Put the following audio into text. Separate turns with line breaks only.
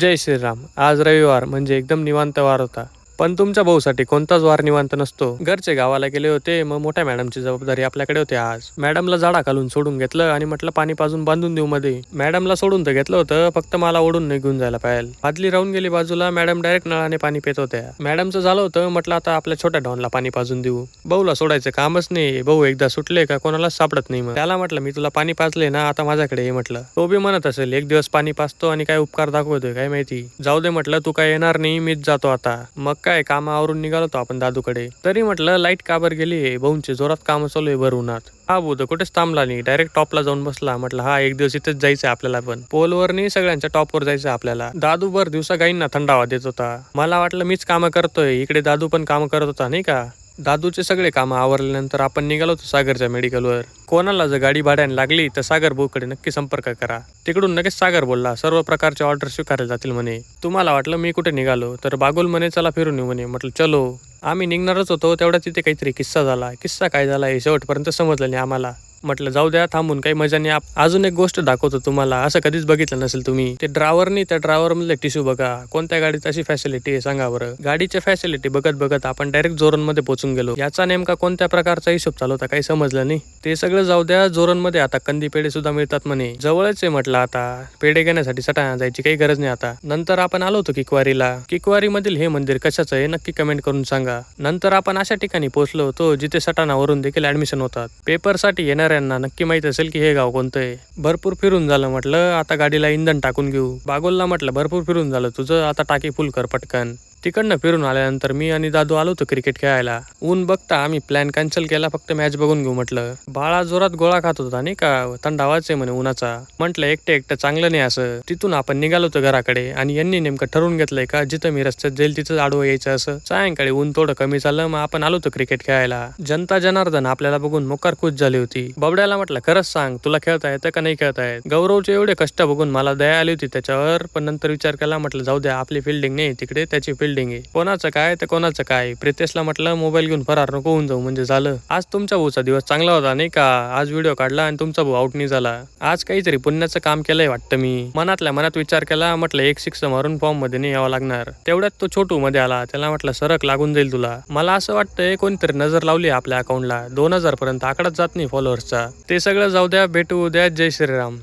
जय श्रीराम. आज रविवार म्हणजे एकदम निवांत वार होता. पण तुमच्या भाऊसाठी कोणताच वार निवांत नसतो. घरचे गावाला गेले होते, मग मोठ्या मॅडमची जबाबदारी आपल्याकडे होती आज. मॅडमला झाडाखालून सोडून घेतलं आणि म्हटलं पाणी पाजून बांधून देऊ मध्ये. मॅडमला सोडून तर घेतलं होतं, फक्त मला ओढून निघून जायला पाहिजे. बादली राहून गेली बाजूला, मॅडम डायरेक्ट नळाने पाणी पित होत्या. मॅडमचं झालं होतं, म्हटलं आता आपल्या छोट्या डॉनला पाणी पाजून देऊ. भाऊला सोडायचं कामच नाही. भाऊ एकदा सुटले का कोणालाच सापडत नाही. मग त्याला म्हटलं मी तुला पाणी पाजले ना, आता माझ्याकडे ये म्हटलं. तो बी म्हणत असेल एक दिवस पाणी पाजतो आणि काय उपकार दाखवतोय काय माहिती. जाऊ दे म्हटलं, तू काय येणार नाही, मीच जातो आता. मग काय काम आवरून निघालो होतो आपण दादूकडे. तरी म्हटलं लाईट का बर गेली. भाऊंची जोरात काम चालू आहे भर उन्हात. हा बुध कुठेच थांबला नाही, डायरेक्ट टॉपला जाऊन बसला. म्हटलं हा एक दिवस इथेच जायचंय आपल्याला, पण पोलवर नाही सगळ्यांच्या टॉपवर जायचं आपल्याला. दादू भर दिवसा गाईंना थंडावा देत होता. मला वाटलं मीच कामं करतोय, इकडे दादू पण काम करत होता नाही का. दादूचे सगळे कामं आवरल्यानंतर आपण निघालो होतो सागरच्या मेडिकलवर. कोणाला जर गाडी भाड्याने लागली तर सागर भाऊकडे नक्की संपर्क करा. तिकडून लगेच सागर बोलला सर्व प्रकारचे ऑर्डर स्वीकारले जातील म्हणे. तुम्हाला वाटलं मी कुठे निघालो तर बागुल म्हणे चला फिरून येऊ म्हणे. म्हटलं चलो. आम्ही निघणारच होतो तेवढ्या तिथे काहीतरी किस्सा झाला. किस्सा काय झाला हे शेवटपर्यंत समजलं नाही आम्हाला. म्हटलं जाऊ द्या, थांबून काही मजा नाही. अजून एक गोष्ट दाखवतो तुम्हाला, असं कधीच बघितलं नसेल तुम्ही. ते ड्रायव्हरनी त्या ड्रायव्हर मधले टिश्यू बघा. कोणत्या गाडीत अशी फॅसिलिटी आहे सांगा बरं. गाडीच्या फॅसिलिटी बघत बघत आपण डायरेक्ट जोरन मध्ये पोहोचून गेलो. याचा नेमका कोणत्या प्रकारचा हिशोब चालू होता काही समजलं नाही. ते सगळं जाऊ द्या, जोरन मध्ये आता कंदी पेढे सुद्धा मिळतात म्हणे. जवळच आहे म्हटलं, आता पेढे घेण्यासाठी सटाणा जायची काही गरज नाही आता. नंतर आपण आलो होतो किकवारीला. किकवारी मधील हे मंदिर कशाचं आहे नक्की कमेंट करून सांगा. नंतर आपण अशा ठिकाणी पोहोचलो होतो जिथे सटाणावरून देखील ऍडमिशन होतात. पेपर साठी येणाऱ्यांना नक्की माहित असेल की हे गाव कोणतं आहे. भरपूर फिरून झालं, म्हटलं आता गाडीला इंधन टाकून घेऊ. बागोलला म्हटलं भरपूर फिरून झालं तुझं, आता टाकी फुल कर पटकन. तिकडनं फिरून आल्यानंतर मी आणि दादू आलो होतो क्रिकेट खेळायला. ऊन बघता आम्ही प्लॅन कॅन्सल केला, फक्त मॅच बघून घेऊ म्हटलं. बाळा जोरात गोळा खात होता नाही का, थंडावाच आहे म्हणे उन्हाचा. म्हटलं एकटं चांगलं नाही असं. तिथून आपण निघालो होतो घराकडे आणि यांनी नेमकं ठरवून घेतलंय का जिथं मी रस्त्यात जाईल तिथं आडवं यायचं असं. सायंकाळी ऊन थोडं कमी झालं, मग आपण आलो होतो क्रिकेट खेळायला. जनता जनार्दन आपल्याला बघून मोकार खुश झाली होती. बबड्याला म्हटलं खरंच सांग तुला खेळता येतं का नाही खेळता येत. गौरवचे एवढे कष्ट बघून मला दया आली होती त्याच्यावर, पण नंतर विचार केला, म्हटलं जाऊ द्या, आपली फिल्डिंग नाही तिकडे त्याची फिल्डिंग आहे. कोणाचं काय तर कोणाचं काय. प्रितेशला म्हटलं मोबाईल घेऊन फरार नको होऊन जाऊ म्हणजे झालं. आज तुमच्या भाऊचा दिवस चांगला होता नाही का. आज व्हिडिओ काढला आणि तुमचा भाऊ आउट नाही झाला. आज काहीतरी पुण्याचं काम केलंय वाटतं मी. मनातल्या मनात विचार केला, म्हटलं एक सिक्स मारून फॉर्म मध्ये नाही यावं लागणार. तेवढ्यात तो छोटू मध्ये आला. त्याला म्हटलं सरक लागून जाईल तुला. मला असं वाटतंय कोणतरी नजर लावली आपल्या अकाउंटला. 2000 पर्यंत आकडाच जात नाही फॉलोअर्सचा. ते सगळं जाऊ द्या, भेटू उद्या. जय श्रीराम.